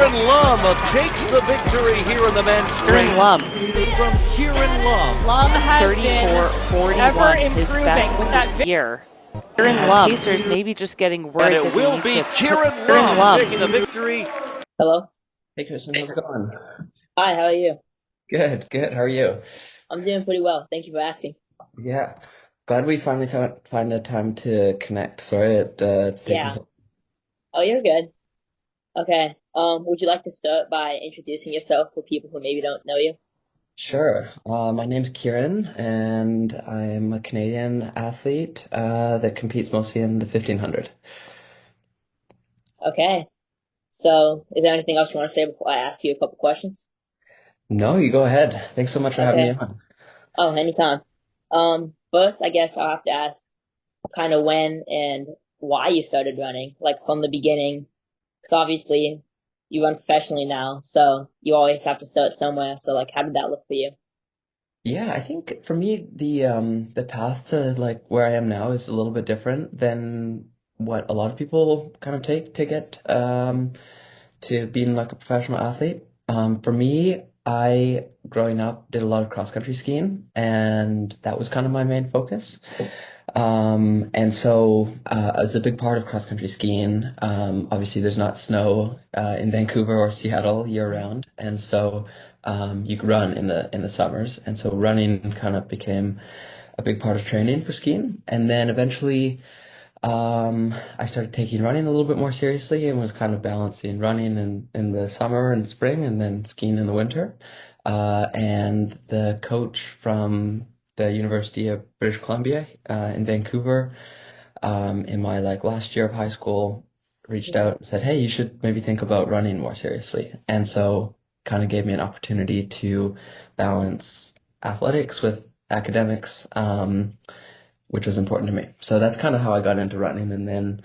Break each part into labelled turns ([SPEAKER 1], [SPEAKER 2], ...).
[SPEAKER 1] Kieran Lumb takes the victory here in the men's
[SPEAKER 2] Kieran
[SPEAKER 1] ring.
[SPEAKER 2] Lumb,
[SPEAKER 1] From Kieran Lumb.
[SPEAKER 3] Lumb has been
[SPEAKER 2] 34-41, his
[SPEAKER 3] improving
[SPEAKER 2] best
[SPEAKER 3] with that
[SPEAKER 2] this year. Kieran Lumb. Pacers maybe just getting word
[SPEAKER 1] And
[SPEAKER 2] that
[SPEAKER 1] it
[SPEAKER 2] they
[SPEAKER 1] will
[SPEAKER 2] need
[SPEAKER 1] be
[SPEAKER 2] to
[SPEAKER 1] Kieran
[SPEAKER 2] put Kieran
[SPEAKER 1] Lumb
[SPEAKER 2] Lumb.
[SPEAKER 1] taking the victory.
[SPEAKER 4] Hello.
[SPEAKER 5] Hey Christian, how's it going?
[SPEAKER 4] Hi, how are you?
[SPEAKER 5] Good, good. How are you?
[SPEAKER 4] I'm doing pretty well. Thank you for asking.
[SPEAKER 5] Yeah, glad we finally find a time to connect. Sorry, it's taken
[SPEAKER 4] Yeah.
[SPEAKER 5] so.
[SPEAKER 4] Oh, you're good. Okay. Would you like to start by introducing yourself for people who maybe don't know you?
[SPEAKER 5] Sure. My name's Kieran, and I'm a Canadian athlete that competes mostly in the 1500.
[SPEAKER 4] Okay. So, is there anything else you want to say before I ask you a couple questions?
[SPEAKER 5] No, you go ahead. Thanks so much for having me
[SPEAKER 4] Okay.
[SPEAKER 5] on.
[SPEAKER 4] Oh, anytime. First, I guess I'll have to ask kind of when and why you started running, like from the beginning, because obviously you run professionally now, so you always have to start somewhere. So, like, how did that look for you?
[SPEAKER 5] Yeah, I think for me the path to like where I am now is a little bit different than what a lot of people kind of take to get to being like a professional athlete. For me, I growing up did a lot of cross country skiing, and that was kind of my main focus. And so it's a big part of cross country skiing. Obviously, there's not snow in Vancouver or Seattle year round, and so you can run in the summers. And so running kind of became a big part of training for skiing. And then eventually, I started taking running a little bit more seriously and was kind of balancing running in the summer and spring, and then skiing in the winter. And the coach from the University of British Columbia in Vancouver, in my like last year of high school, reached out and said, "Hey, you should maybe think about running more seriously." And so kind of gave me an opportunity to balance athletics with academics, which was important to me. So that's kind of how I got into running. And then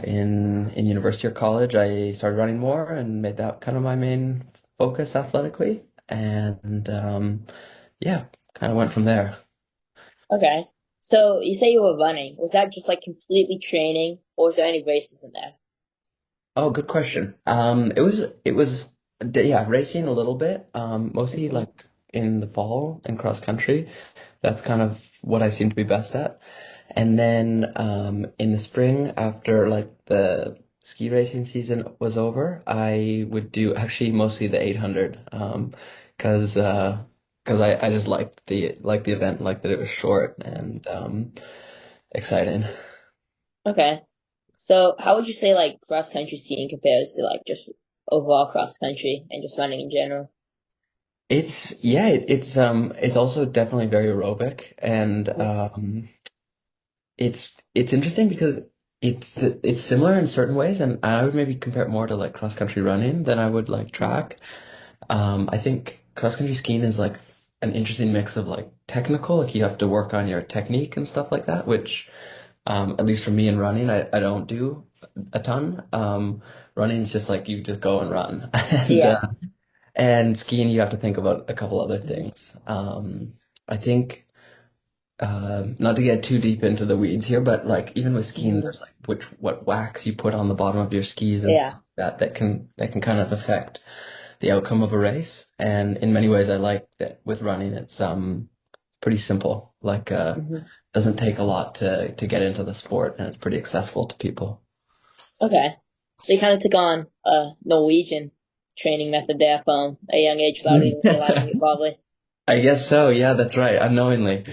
[SPEAKER 5] in university or college, I started running more and made that kind of my main focus athletically. And yeah, kind of went from there.
[SPEAKER 4] Okay. So you say you were running. Was that just like completely training, or was there any races in there?
[SPEAKER 5] Oh, good question. It was yeah, racing a little bit. Mostly
[SPEAKER 4] Hmm.
[SPEAKER 5] like in the fall in cross country. That's kind of what I seem to be best at. And then in the spring, after like the ski racing season was over, I would do actually mostly the 800, because I just liked the event, like that it was short and exciting.
[SPEAKER 4] Okay. So how would you say like cross country skiing compares to like just overall cross country and just running in general?
[SPEAKER 5] It's yeah, it's also definitely very aerobic, and it's interesting because it's similar in certain ways, and I would maybe compare it more to like cross country running than I would like track. I think cross country skiing is like an interesting mix of like technical, like you have to work on your technique and stuff like that, which at least for me in running, I don't do a ton. Running is just like you just go and run,
[SPEAKER 4] Yeah.
[SPEAKER 5] and skiing you have to think about a couple other things. I think not to get too deep into the weeds here, but like even with skiing,
[SPEAKER 4] Hmm.
[SPEAKER 5] there's like what wax you put on the bottom of your skis and
[SPEAKER 4] Yeah.
[SPEAKER 5] stuff like that that can kind of affect the outcome of a race. And in many ways, I like that with running, it's pretty simple. Like
[SPEAKER 4] Hmm.
[SPEAKER 5] doesn't take a lot to get into the sport, and it's pretty accessible to people.
[SPEAKER 4] Okay. So you kind of took on a Norwegian training method there from a young age without even realizing it, probably.
[SPEAKER 5] I guess so. Yeah, that's right. Unknowingly.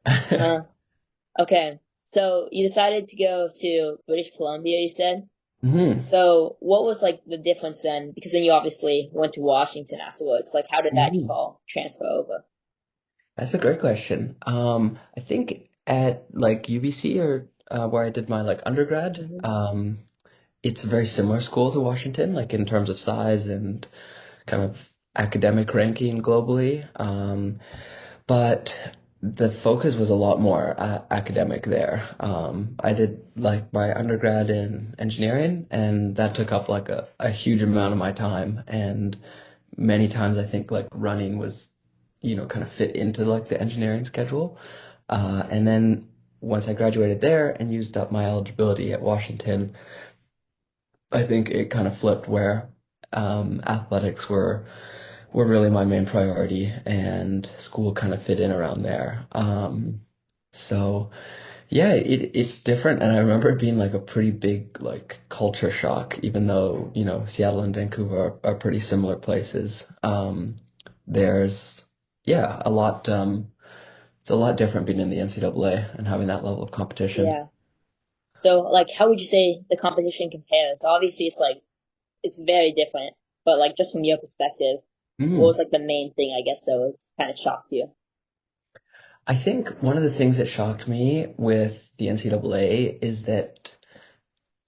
[SPEAKER 4] Uh-huh. Okay. So you decided to go to British Columbia, you said?
[SPEAKER 5] hmm
[SPEAKER 4] So what was like the difference then? Because then you obviously went to Washington afterwards. Like how did that just
[SPEAKER 5] hmm
[SPEAKER 4] all transfer over?
[SPEAKER 5] That's a great question. I think at like UBC or where I did my like undergrad,
[SPEAKER 4] Hmm.
[SPEAKER 5] it's a very similar school to Washington, like in terms of size and kind of academic ranking globally. But the focus was a lot more academic there. I did like my undergrad in engineering, and that took up like a huge amount of my time. And many times I think like running was, kind of fit into like the engineering schedule. And then once I graduated there and used up my eligibility at Washington, I think it kind of flipped where athletics were really my main priority, and school kind of fit in around there. So yeah, it's different, and I remember it being like a pretty big like culture shock, even though, Seattle and Vancouver are pretty similar places. There's yeah, it's a lot different being in the NCAA and having that level of competition.
[SPEAKER 4] Yeah. So, like, how would you say the competition compares? Obviously, it's like it's very different, but like just from your perspective, what was
[SPEAKER 5] Mm.
[SPEAKER 4] like the main thing I guess that was kind of shocked you?
[SPEAKER 5] I think one of the things that shocked me with the NCAA is that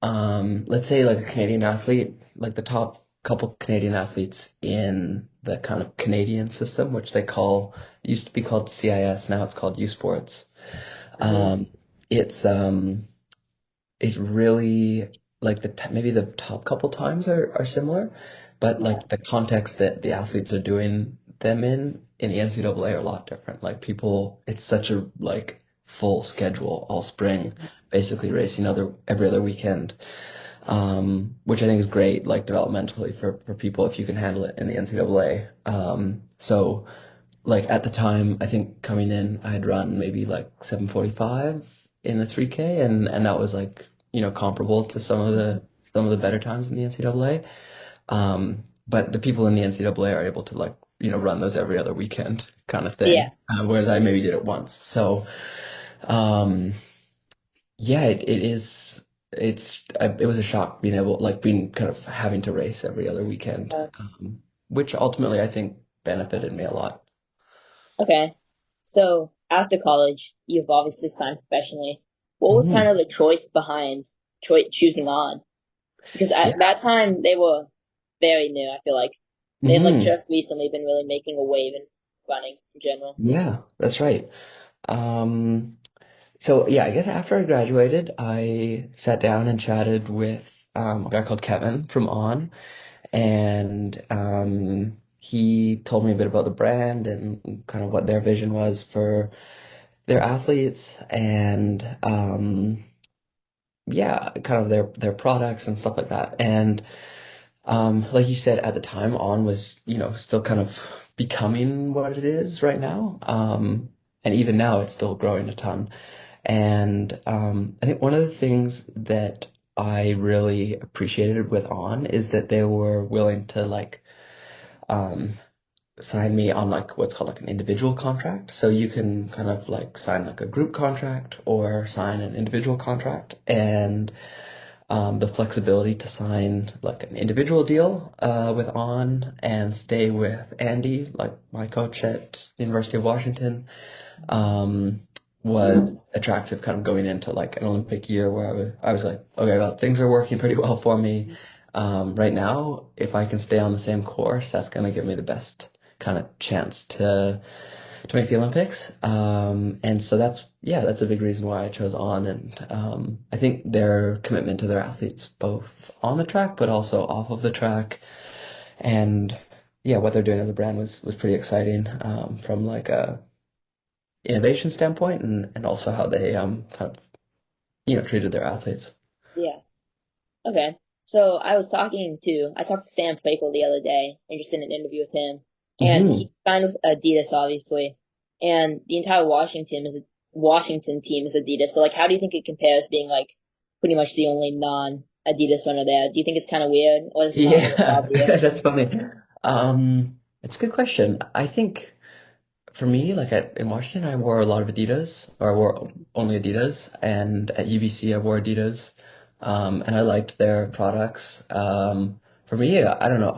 [SPEAKER 5] let's say like a Canadian athlete, like the top couple Canadian athletes in the kind of Canadian system, which they call used to be called CIS, now it's called U Sports.
[SPEAKER 4] Hmm.
[SPEAKER 5] Um, it's it's really like maybe the top couple times are similar, but
[SPEAKER 4] Yeah.
[SPEAKER 5] like the context that the athletes are doing them in the NCAA are a lot different. Like people, it's such a like full schedule all spring, basically racing every other weekend, which I think is great, like developmentally for people if you can handle it in the NCAA. So like at the time, I think coming in, I had run maybe like 7:45 in the 3K, and that was like, comparable to some of the better times in the NCAA. But the people in the NCAA are able to like, run those every other weekend kind of
[SPEAKER 4] Yeah.
[SPEAKER 5] thing, whereas I maybe did it once. So, um, yeah, it was a shock being kind of having to race every other weekend,
[SPEAKER 4] Uh,
[SPEAKER 5] which ultimately I think benefited me a lot.
[SPEAKER 4] okay. So after college, you've obviously signed professionally. What was kind
[SPEAKER 5] Mhm.
[SPEAKER 4] of the choice behind choosing on? Because
[SPEAKER 5] Yeah.
[SPEAKER 4] at that time they were very new. I feel like they had like
[SPEAKER 5] Hmm.
[SPEAKER 4] just recently been really making a wave in running in general.
[SPEAKER 5] Yeah, that's right. Um, so yeah, I guess after I graduated, I sat down and chatted with a guy called Kevin from On, and he told me a bit about the brand and kind of what their vision was for their athletes, and yeah, kind of their products and stuff like that. And like you said, at the time, On was, still kind of becoming what it is right now. And even now, it's still growing a ton. And I think one of the things that I really appreciated with On is that they were willing to like um, sign me on like what's called like an individual contract. So you can kind of like sign like a group contract or sign an individual contract, and the flexibility to sign like an individual deal with On and stay with Andy, like my coach at University of Washington, um, was attractive kind of going into like an Olympic year where I was like, okay, well, things are working pretty well for me. Right now, if I can stay on the same course, that's going to give me the best kind of chance to make the Olympics. And so that's a big reason why I chose On. And I think their commitment to their athletes, both on the track, but also off of the track. And yeah, what they're doing as a brand was pretty exciting, from like a innovation standpoint, and also how they kind of, treated their athletes.
[SPEAKER 4] Yeah. Okay. So I talked to Sam Flakel the other day and just did an interview with him, and
[SPEAKER 5] Hmm.
[SPEAKER 4] he signed with Adidas, obviously, and the entire Washington team is Adidas. So like, how do you think it compares being like pretty much the only non-Adidas runner there? Do you think it's kind of weird, or is it not really a
[SPEAKER 5] Yeah,
[SPEAKER 4] bother you?
[SPEAKER 5] that's funny. It's a good question. I think for me, like in Washington, I wore a lot of Adidas, or I wore only Adidas, and at UBC, I wore Adidas, and I liked their products. For me, I don't know,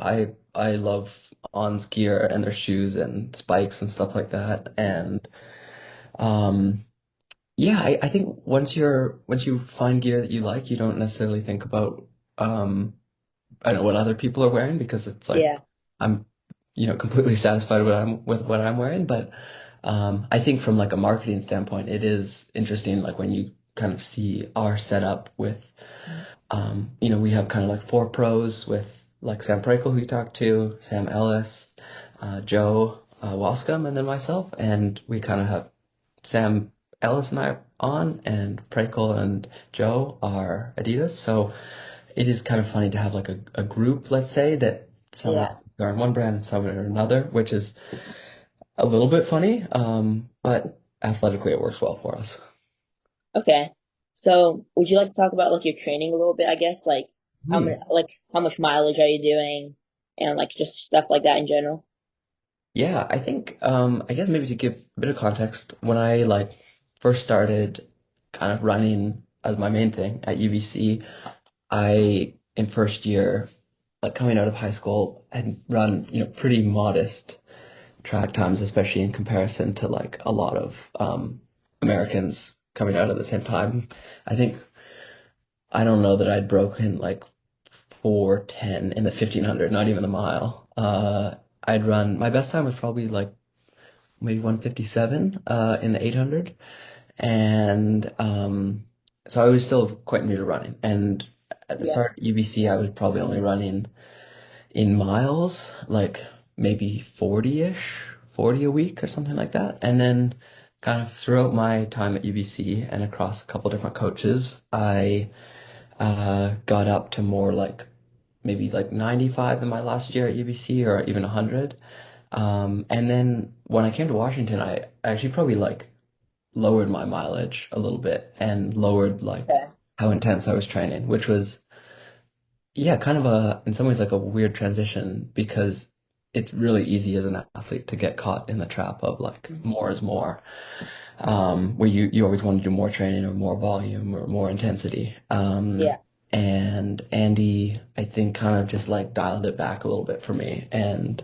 [SPEAKER 5] I love On's gear and their shoes and spikes and stuff like that, and um, yeah, I think once you find gear that you like, you don't necessarily think about I don't know what other people are wearing, because it's like
[SPEAKER 4] Yeah.
[SPEAKER 5] I'm, completely satisfied with what I'm wearing. But I think from like a marketing standpoint, it is interesting, like when you kind of see our setup with, we have kind of like four pros with like Sam Prakel, who you talked to, Sam Ellis, Joe Wascom, and then myself, and we kind of have Sam Ellis and I On, and Prakel and Joe are Adidas. So it is kind of funny to have like a group, let's say, that Some
[SPEAKER 4] Yeah.
[SPEAKER 5] athletes are in one brand and some are in another, which is a little bit funny, but athletically it works well for us.
[SPEAKER 4] Okay. So would you like to talk about like your training a little bit, I guess?
[SPEAKER 5] Hmm.
[SPEAKER 4] How much mileage are you doing and like just stuff like that in general?
[SPEAKER 5] Yeah, I think I guess maybe to give a bit of context, when I like first started kind of running as my main thing at UBC, I in first year, like coming out of high school, had run, pretty modest track times, especially in comparison to like a lot of Americans coming out at the same time. I think I don't know that I'd broken like 4:10 in the 1500, not even a mile. I'd run my best time was probably like maybe 157 in the 800. And so I was still quite new to running. And at the
[SPEAKER 4] Yeah.
[SPEAKER 5] start of UBC, I was probably only running in miles, like maybe 40-ish, 40 a week or something like that. And then kind of throughout my time at UBC and across a couple different coaches, I got up to more like maybe like 95 in my last year at UBC or even 100. And then when I came to Washington, I actually probably like lowered my mileage a little bit and lowered like
[SPEAKER 4] Okay.
[SPEAKER 5] how intense I was training, which was, yeah, kind of in some ways like a weird transition because it's really easy as an athlete to get caught in the trap of like
[SPEAKER 4] Mhm.
[SPEAKER 5] more is more, where you always want to do more training or more volume or more intensity.
[SPEAKER 4] Yeah.
[SPEAKER 5] And Andy, I think, kind of just like dialed it back a little bit for me. And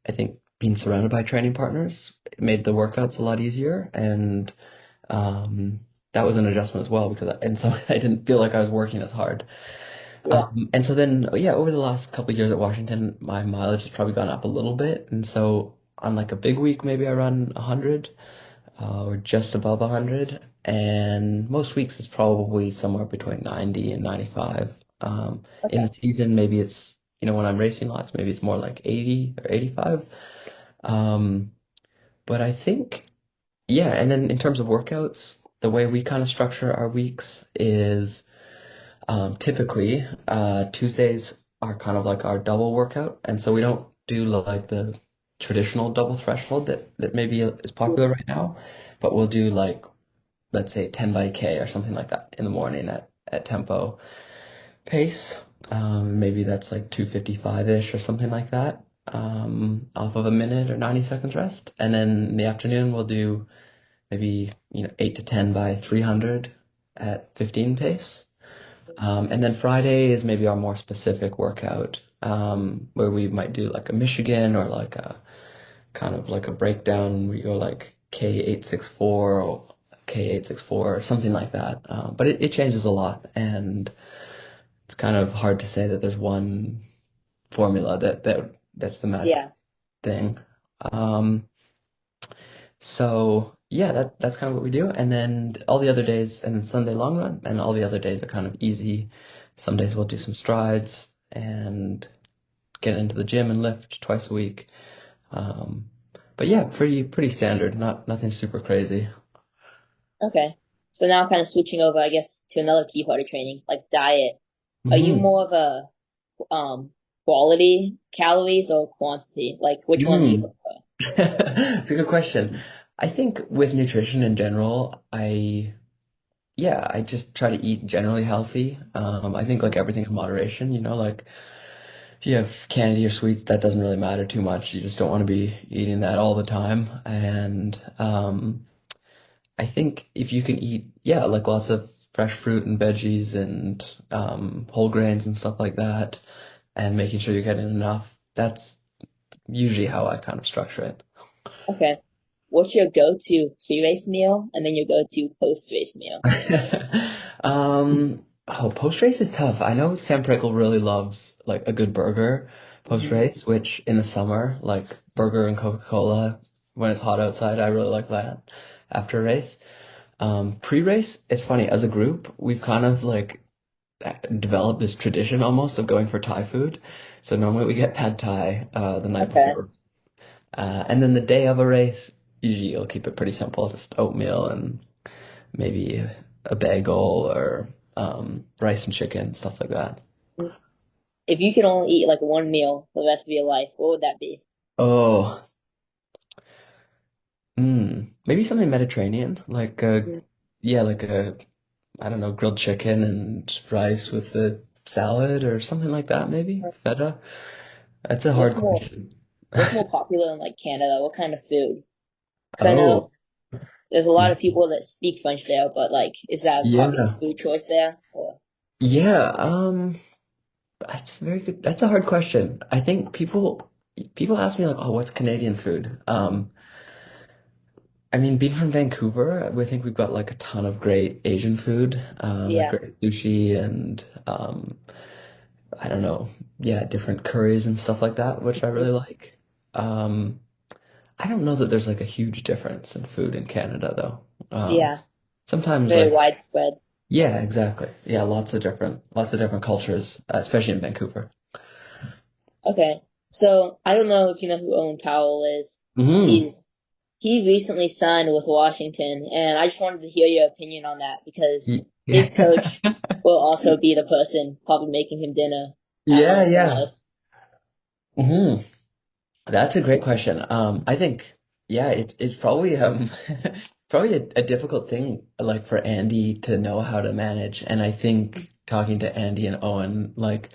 [SPEAKER 5] I think being surrounded by training partners made the workouts a lot easier. And um, that was an adjustment as well because and so I didn't feel like I was working as hard.
[SPEAKER 4] Yeah.
[SPEAKER 5] And so then, yeah, over the last couple of years at Washington, my mileage has probably gone up a little bit. And so on like a big week, maybe I run 100 or just above 100. And most weeks it's probably somewhere between 90 and 95. In
[SPEAKER 4] Okay.
[SPEAKER 5] the season, maybe it's, when I'm racing lots, maybe it's more like 80 or 85. Um, but I think, yeah, and then in terms of workouts, the way we kind of structure our weeks is typically Tuesdays are kind of like our double workout. And so we don't do like the traditional double threshold that maybe is popular right now, but we'll do like, let's say 10 by K or something like that in the morning at tempo pace. Maybe that's like 255-ish or something like that, off of a minute or 90 seconds rest. And then in the afternoon, we'll do maybe, 8 to 10 by 300 at 15 pace. And then Friday is maybe our more specific workout, where we might do like a Michigan or like a kind of like a breakdown where you go like K864 or K864 or something like that. But it changes a lot, and it's kind of hard to say that there's one formula that's the magic
[SPEAKER 4] Yeah.
[SPEAKER 5] thing. Um, so yeah, that's kind of what we do. And then all the other days, and then Sunday long run, and all the other days are kind of easy. Some days we'll do some strides and get into the gym and lift twice a week. Um, but yeah, pretty standard, nothing super crazy.
[SPEAKER 4] Okay. So now kind of switching over, I guess, to another key part of training, like diet. Are you
[SPEAKER 5] Hmm.
[SPEAKER 4] more of a um quality calories or quantity? Like which one do you
[SPEAKER 5] Mm.
[SPEAKER 4] prefer?
[SPEAKER 5] It's a good question. I think with nutrition in general, yeah, I just try to eat generally healthy. I think like everything in moderation, like if you have candy or sweets, that doesn't really matter too much. You just don't want to be eating that all the time. And I think if you can eat, yeah, like lots of fresh fruit and veggies and whole grains and stuff like that, and making sure you're getting enough, that's usually how I kind of structure it.
[SPEAKER 4] Okay. What's your go-to pre-race meal and then your go-to post-race meal?
[SPEAKER 5] Post race is tough. I know Sam Prickle really loves like a good burger post
[SPEAKER 4] Hmm.
[SPEAKER 5] race, which in the summer, like burger and Coca-Cola when it's hot outside, I really like that after a race. Pre-race, it's funny, as a group, we've kind of like developed this tradition almost of going for Thai food. So normally we get pad Thai the night
[SPEAKER 4] Okay.
[SPEAKER 5] before. And then the day of a race, usually you'll keep it pretty simple, just oatmeal and maybe a bagel or rice and chicken, stuff like that.
[SPEAKER 4] if you could only eat like one meal for the rest of your life, what would that be?
[SPEAKER 5] Oh, maybe something Mediterranean, like
[SPEAKER 4] Mm.
[SPEAKER 5] yeah, like a I don't know, grilled chicken and rice with a salad or something like that, maybe feta. That's a hard
[SPEAKER 4] What's more
[SPEAKER 5] question.
[SPEAKER 4] what's more popular in like Canada? What kind of food? Because I
[SPEAKER 5] Oh,
[SPEAKER 4] know there's a lot of people that speak French there, but like, is that a popular
[SPEAKER 5] yeah.
[SPEAKER 4] food choice there? Or
[SPEAKER 5] Yeah, that's very good. That's a hard question. I think people ask me like, "Oh, what's Canadian food?" I mean, being from Vancouver, we think we've got like a ton of great Asian food, like
[SPEAKER 4] yeah,
[SPEAKER 5] great sushi and I don't know, yeah, different curries and stuff like that, which I really like. Um, I don't know that there's like a huge difference in food in Canada though.
[SPEAKER 4] yeah,
[SPEAKER 5] Sometimes
[SPEAKER 4] very
[SPEAKER 5] like,
[SPEAKER 4] widespread.
[SPEAKER 5] yeah, exactly. Yeah, lots of different cultures, especially in Vancouver.
[SPEAKER 4] Okay, so I don't know if you know who Owen Powell is.
[SPEAKER 5] Hmm.
[SPEAKER 4] He's he recently signed with Washington, and I just wanted to hear your opinion on that because his
[SPEAKER 5] Yeah.
[SPEAKER 4] coach will also be the person probably making him dinner at
[SPEAKER 5] Yeah,
[SPEAKER 4] once in
[SPEAKER 5] yeah.
[SPEAKER 4] life.
[SPEAKER 5] Hmm. That's a great question. I think, yeah, it's probably probably a difficult thing like for Andy to know how to manage. And I think talking to Andy and Owen, like,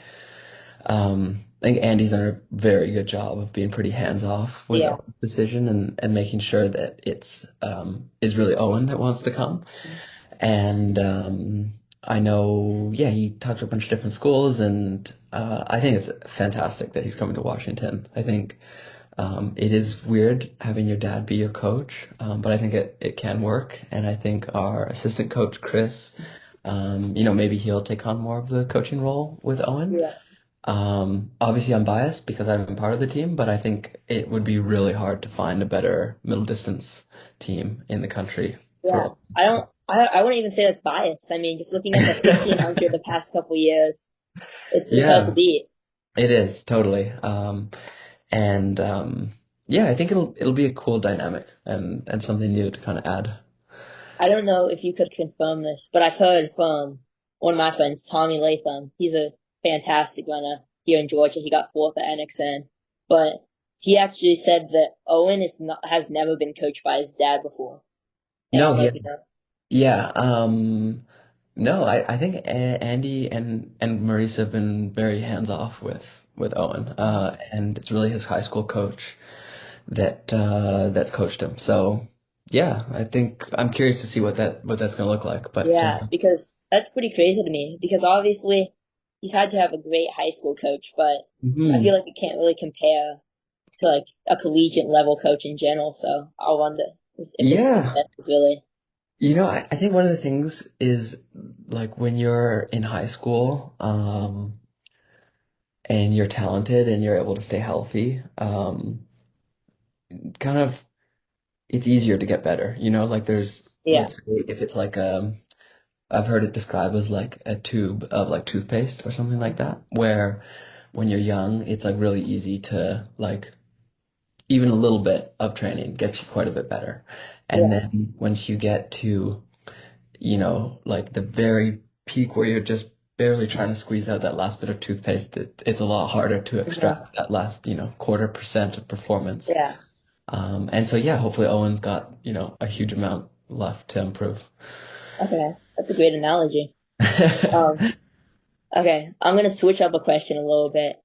[SPEAKER 5] I think Andy's done a very good job of being pretty hands off with
[SPEAKER 4] Yeah,
[SPEAKER 5] Owen's decision and making sure that it's really Owen that wants to come. And I know, yeah, he talked to a bunch of different schools, and I think it's fantastic that he's coming to Washington. I think it is weird having your dad be your coach, but I think it can work. And I think our assistant coach, Chris, maybe he'll take on more of the coaching role with Owen.
[SPEAKER 4] yeah,
[SPEAKER 5] Obviously, I'm biased because I'm part of the team, but I think it would be really hard to find a better middle distance team in the country
[SPEAKER 4] yeah.
[SPEAKER 5] for.
[SPEAKER 4] I wouldn't even say that's biased. I mean, just looking at the 1500 the past couple years, it's hard to
[SPEAKER 5] Yeah,
[SPEAKER 4] beat.
[SPEAKER 5] it is totally. And yeah, I think it'll be a cool dynamic and something new to kind of add.
[SPEAKER 4] I don't know if you could confirm this, but I've heard from one of my friends, Tommy Latham. He's a fantastic runner here in Georgia. He got fourth at NXN, but he actually said that Owen has never been coached by his dad before. And I
[SPEAKER 5] No,
[SPEAKER 4] don't know
[SPEAKER 5] yeah,
[SPEAKER 4] if you know.
[SPEAKER 5] yeah. No, I think Andy and Maurice have been very hands off with Owen, and it's really his high school coach that's coached him. So yeah, I think I'm curious to see what that's gonna look like. But
[SPEAKER 4] Yeah, because that's pretty crazy to me. Because obviously he's had to have a great high school coach, but I feel
[SPEAKER 5] mhm.
[SPEAKER 4] like it can't really compare to like a collegiate level coach in general. So I wonder if this
[SPEAKER 5] Yeah,
[SPEAKER 4] is really.
[SPEAKER 5] I think one of the things is like when you're in high school, and you're talented and you're able to stay healthy, kind of it's easier to get better. Like there's,
[SPEAKER 4] Yeah,
[SPEAKER 5] let's say if it's like I've heard it described as like a tube of like toothpaste or something like that, where when you're young, it's like really easy to like even a little bit of training gets you quite a bit better. And
[SPEAKER 4] yeah,
[SPEAKER 5] then once you get to, like the very peak where you're just barely trying to squeeze out that last bit of toothpaste, it's a lot harder to
[SPEAKER 4] mhm,
[SPEAKER 5] extract that last, 1/4% of performance.
[SPEAKER 4] yeah.
[SPEAKER 5] And so, yeah, hopefully Owen's got, a huge amount left to improve.
[SPEAKER 4] Okay, that's a great analogy. Um, okay, I'm gonna switch up a question a little bit.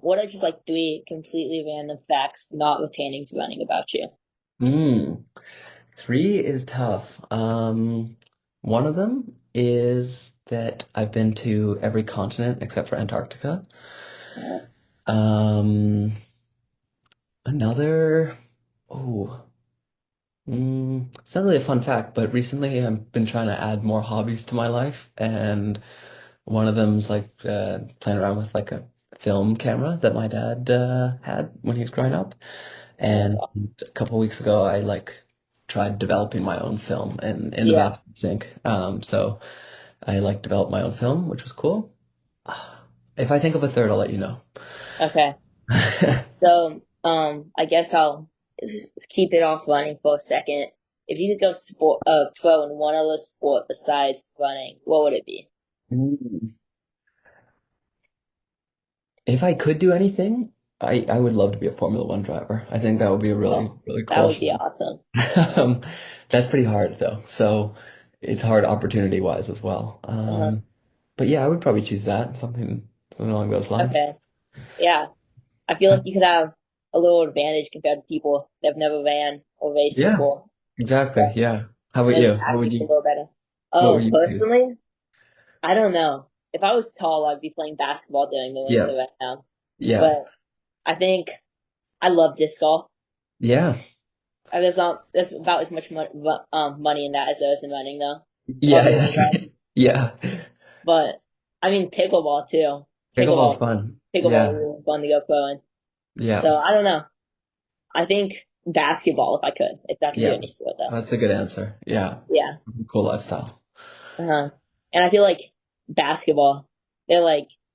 [SPEAKER 4] What are just like three completely random facts not retaining to running about you?
[SPEAKER 5] Mm, three is tough. One of them is that I've been to every continent except for Antarctica.
[SPEAKER 4] Uh,
[SPEAKER 5] Um, another, oh, it's not really a fun fact, but recently I've been trying to add more hobbies to my life, and one of them's like playing around with like a film camera that my dad had when he was growing up.
[SPEAKER 4] that's
[SPEAKER 5] And a couple weeks ago, I like tried developing my own film in the
[SPEAKER 4] yeah.
[SPEAKER 5] bathroom sink. So I like developed my own film, which was cool. If I think of a third, I'll let you know.
[SPEAKER 4] Okay. So, I guess I'll just keep it off running for a second. If you could go pro in one other sport besides running, what would it be?
[SPEAKER 5] Mm. If I could do anything, I would love to be a Formula One driver. I think that would be a really,
[SPEAKER 4] Oh,
[SPEAKER 5] really
[SPEAKER 4] that
[SPEAKER 5] cool
[SPEAKER 4] would be
[SPEAKER 5] thing.
[SPEAKER 4] awesome.
[SPEAKER 5] Um, that's pretty hard though. So it's hard opportunity wise as well.
[SPEAKER 4] Uh-huh.
[SPEAKER 5] But yeah, I would probably choose that, something along those lines.
[SPEAKER 4] Okay. Yeah. I feel like you could have a little advantage compared to people that have never ran or raced
[SPEAKER 5] Yeah,
[SPEAKER 4] before.
[SPEAKER 5] exactly.
[SPEAKER 4] So
[SPEAKER 5] Yeah. How about
[SPEAKER 4] maybe
[SPEAKER 5] you?
[SPEAKER 4] tactics a little better.
[SPEAKER 5] What would
[SPEAKER 4] Oh,
[SPEAKER 5] you choose?
[SPEAKER 4] personally, I don't know. If I was tall, I'd be playing basketball during the
[SPEAKER 5] Yeah.
[SPEAKER 4] winter right now.
[SPEAKER 5] Yeah.
[SPEAKER 4] But I think I love disc golf.
[SPEAKER 5] Yeah.
[SPEAKER 4] There's about as much money in that as there is in running though.
[SPEAKER 5] Yeah,
[SPEAKER 4] Probably a
[SPEAKER 5] that's
[SPEAKER 4] little
[SPEAKER 5] right.
[SPEAKER 4] less.
[SPEAKER 5] Yeah.
[SPEAKER 4] But I mean pickleball too.
[SPEAKER 5] Pickleball's
[SPEAKER 4] Pickleball
[SPEAKER 5] fun.
[SPEAKER 4] pickleball
[SPEAKER 5] Yeah.
[SPEAKER 4] would be really fun to go pro in.
[SPEAKER 5] Yeah.
[SPEAKER 4] So I don't know. I think basketball if I could. If I could do
[SPEAKER 5] Yeah.
[SPEAKER 4] any sport though.
[SPEAKER 5] That's a good answer. Yeah.
[SPEAKER 4] Yeah.
[SPEAKER 5] Cool lifestyle.
[SPEAKER 4] Uh-huh. And I feel like basketball, they're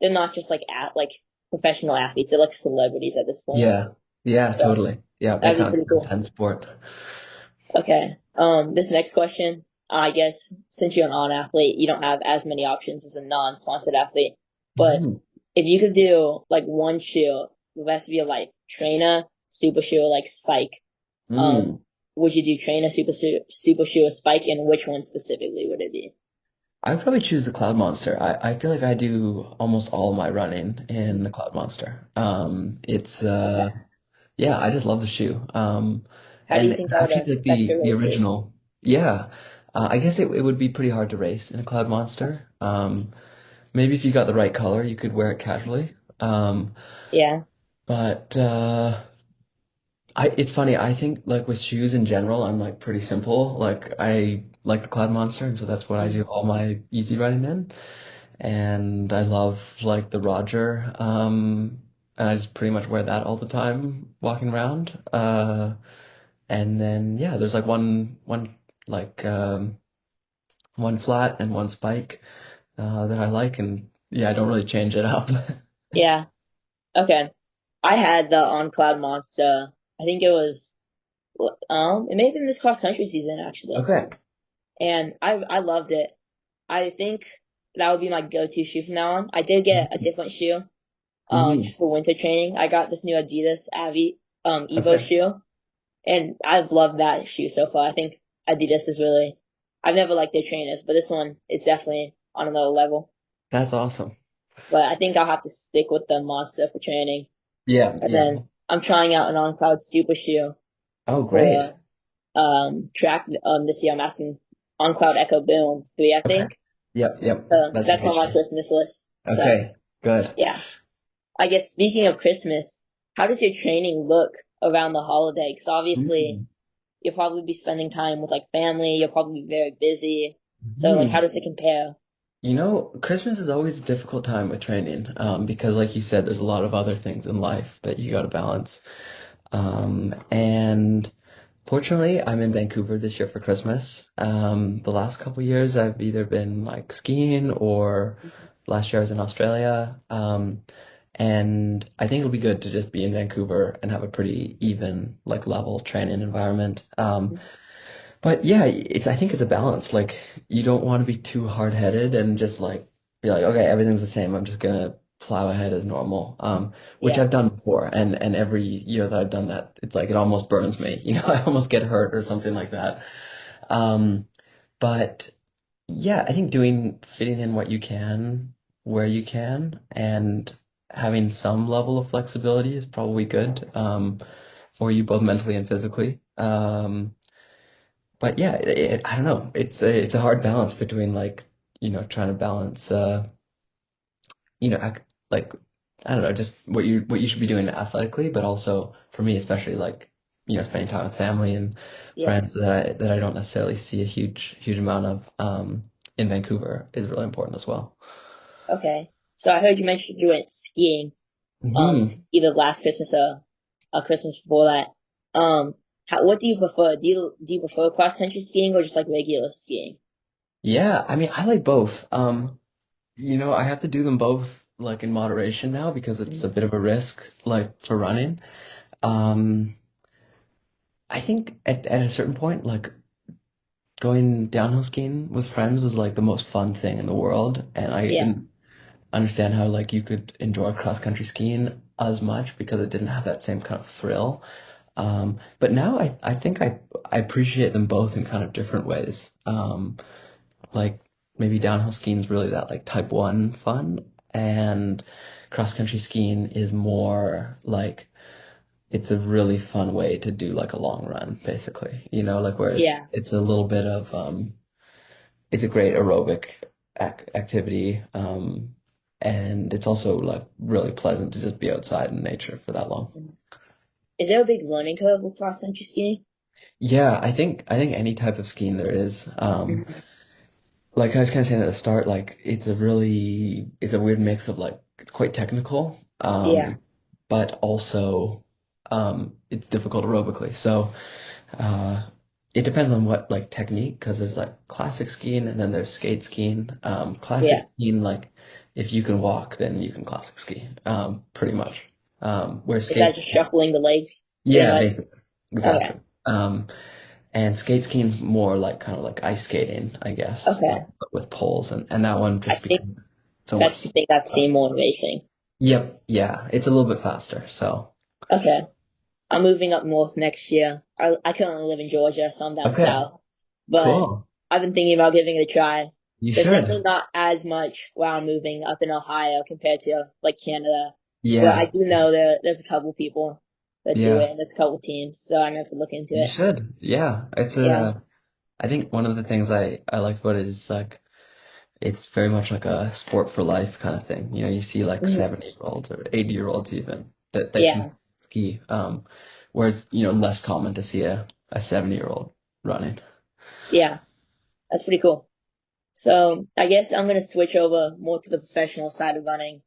[SPEAKER 4] not just like professional athletes, they're like celebrities at this point.
[SPEAKER 5] Yeah. Yeah,
[SPEAKER 4] So
[SPEAKER 5] totally. Yeah, they
[SPEAKER 4] that'd be
[SPEAKER 5] kind of
[SPEAKER 4] pretty cool.
[SPEAKER 5] transcend sport.
[SPEAKER 4] Okay. This next question, I guess since you're an on athlete, you don't have as many options as a non-sponsored athlete. But
[SPEAKER 5] Mhm.
[SPEAKER 4] if you could do like one shoe the rest of your life, trainer, super shoe, like spike, um,
[SPEAKER 5] Mm.
[SPEAKER 4] would you do trainer, super shoe, or spike, and which one specifically would it be?
[SPEAKER 5] I would probably choose the Cloud Monster. I feel like I do almost all my running in the Cloud Monster. It's
[SPEAKER 4] Okay.
[SPEAKER 5] yeah, I just love the shoe.
[SPEAKER 4] How do you
[SPEAKER 5] And
[SPEAKER 4] think that would
[SPEAKER 5] actually like
[SPEAKER 4] affect your
[SPEAKER 5] the
[SPEAKER 4] races?
[SPEAKER 5] original, yeah. I guess it would be pretty hard to race in a Cloud Monster. Maybe if you got the right color, you could wear it casually.
[SPEAKER 4] Yeah.
[SPEAKER 5] But it's funny. I think like with shoes in general, I'm like pretty simple. Like I like the Cloud Monster, and so that's what I do all my easy running in. And I love like the Roger, and I just pretty much wear that all the time walking around. And then yeah, there's like one like one flat and one spike that I like, and yeah, I don't really change it up.
[SPEAKER 4] Yeah. Okay. I had the on cloud monster. I think it may have been this cross country season actually,
[SPEAKER 5] Okay.
[SPEAKER 4] and I loved it. I think that would be my go-to shoe from now on. I did get a different shoe,
[SPEAKER 5] Hmm.
[SPEAKER 4] just for winter training. I got this new Adidas Evo
[SPEAKER 5] Okay.
[SPEAKER 4] shoe, and I've loved that shoe so far. I think Adidas is really. I've never liked their trainers, but this one is definitely on another level.
[SPEAKER 5] That's awesome.
[SPEAKER 4] But I think I'll have to stick with the monster for training.
[SPEAKER 5] Yeah,
[SPEAKER 4] And
[SPEAKER 5] yeah.
[SPEAKER 4] then I'm trying out an on-cloud super shoe
[SPEAKER 5] Oh, great.
[SPEAKER 4] for track this year. I'm asking on-cloud Echo Boom 3, I
[SPEAKER 5] Okay.
[SPEAKER 4] think.
[SPEAKER 5] Yep, yep.
[SPEAKER 4] So
[SPEAKER 5] That's a
[SPEAKER 4] that's
[SPEAKER 5] great
[SPEAKER 4] on my
[SPEAKER 5] show.
[SPEAKER 4] Christmas list. So
[SPEAKER 5] Okay, good.
[SPEAKER 4] yeah, I guess speaking of Christmas, how does your training look around the holiday? Because obviously
[SPEAKER 5] Mm.
[SPEAKER 4] you'll probably be spending time with like family. You'll probably be very busy. So like, how
[SPEAKER 5] Hmm.
[SPEAKER 4] does it compare?
[SPEAKER 5] You know, Christmas is always a difficult time with training, because like you said, there's a lot of other things in life that you got to balance. And fortunately, I'm in Vancouver this year for Christmas. The last couple years, I've either been like skiing or last year I was in Australia. And I think it'll be good to just be in Vancouver and have a pretty even, like level training environment. But yeah, I think it's a balance. Like you don't want to be too hard-headed and just like be like, okay, everything's the same. I'm just gonna plow ahead as normal. Which
[SPEAKER 4] Yeah.
[SPEAKER 5] I've done before, and every year that I've done that, it's like it almost burns me. You know, I almost get hurt or something like that. Um, but yeah, I think fitting in what you can where you can and having some level of flexibility is probably good, for you both mentally and physically. But yeah, I don't know. It's a hard balance between like, trying to balance, like I don't know, just what you should be doing athletically, but also for me, especially like, spending time with family and
[SPEAKER 4] Yeah.
[SPEAKER 5] friends that I don't necessarily see a huge amount of in Vancouver is really important as well.
[SPEAKER 4] Okay. So I heard you mentioned you went skiing.
[SPEAKER 5] Hmm.
[SPEAKER 4] Either last Christmas or Christmas before that. Um, what do you prefer? Do you prefer cross country skiing or just like regular skiing?
[SPEAKER 5] Yeah, I mean, I like both. I have to do them both like in moderation now because it's a bit of a risk like for running. Um, I think at a certain point, like going downhill skiing with friends was like the most fun thing in the world. And
[SPEAKER 4] Yeah.
[SPEAKER 5] understand how like you could enjoy cross country skiing as much because it didn't have that same kind of thrill. But now I think I appreciate them both in kind of different ways. Like maybe downhill skiing is really that like type one fun, and cross country skiing is more like it's a really fun way to do like a long run, basically. You know, like where
[SPEAKER 4] Yeah,
[SPEAKER 5] it's a little bit of it's a great aerobic activity, and it's also like really pleasant to just be outside in nature for that long.
[SPEAKER 4] is there a big learning curve with cross country skiing?
[SPEAKER 5] Yeah, I think any type of skiing there is.
[SPEAKER 4] Mhm.
[SPEAKER 5] Like I was kind of saying at the start, like it's a weird mix of like it's quite technical,
[SPEAKER 4] Yeah,
[SPEAKER 5] but also it's difficult aerobically. So uh, it depends on what like technique, because there's like classic skiing and then there's skate skiing. Classic
[SPEAKER 4] yeah.
[SPEAKER 5] skiing, like if you can walk, then you can classic ski, pretty much. Where
[SPEAKER 4] Is that
[SPEAKER 5] skate,
[SPEAKER 4] just shuffling the legs, pretty
[SPEAKER 5] yeah,
[SPEAKER 4] much?
[SPEAKER 5] basically,
[SPEAKER 4] Okay,
[SPEAKER 5] exactly. And skate skiing's more like kind of like ice skating, I guess,
[SPEAKER 4] okay.
[SPEAKER 5] but with poles, and that one
[SPEAKER 4] I
[SPEAKER 5] just
[SPEAKER 4] think
[SPEAKER 5] becomes so
[SPEAKER 4] that's
[SPEAKER 5] much.
[SPEAKER 4] the thing I've seen more in racing.
[SPEAKER 5] Yep, yeah, it's a little bit faster. So
[SPEAKER 4] Okay. I'm moving up north next year. I currently live in Georgia, so I'm down
[SPEAKER 5] okay,
[SPEAKER 4] south. But
[SPEAKER 5] cool.
[SPEAKER 4] I've been thinking about giving it a try.
[SPEAKER 5] You
[SPEAKER 4] There's definitely
[SPEAKER 5] should.
[SPEAKER 4] not as much where I'm moving up in Ohio compared to like Canada. But I
[SPEAKER 5] Yeah,
[SPEAKER 4] do know there's a couple people that do it
[SPEAKER 5] yeah,
[SPEAKER 4] and there's a couple teams, so I'm gonna have to look into
[SPEAKER 5] you
[SPEAKER 4] it.
[SPEAKER 5] should. Yeah, it's
[SPEAKER 4] Yeah.
[SPEAKER 5] a. I think one of the things I like about it is like it's very much like a sport for life kind of thing. You know, you see like
[SPEAKER 4] Mhm.
[SPEAKER 5] 70-year-olds or 80-year-olds even that can
[SPEAKER 4] Yeah.
[SPEAKER 5] ski. Whereas, you know, less common to see a 70-year-old running.
[SPEAKER 4] Yeah. That's pretty cool. So I guess I'm gonna switch over more to the professional side of running.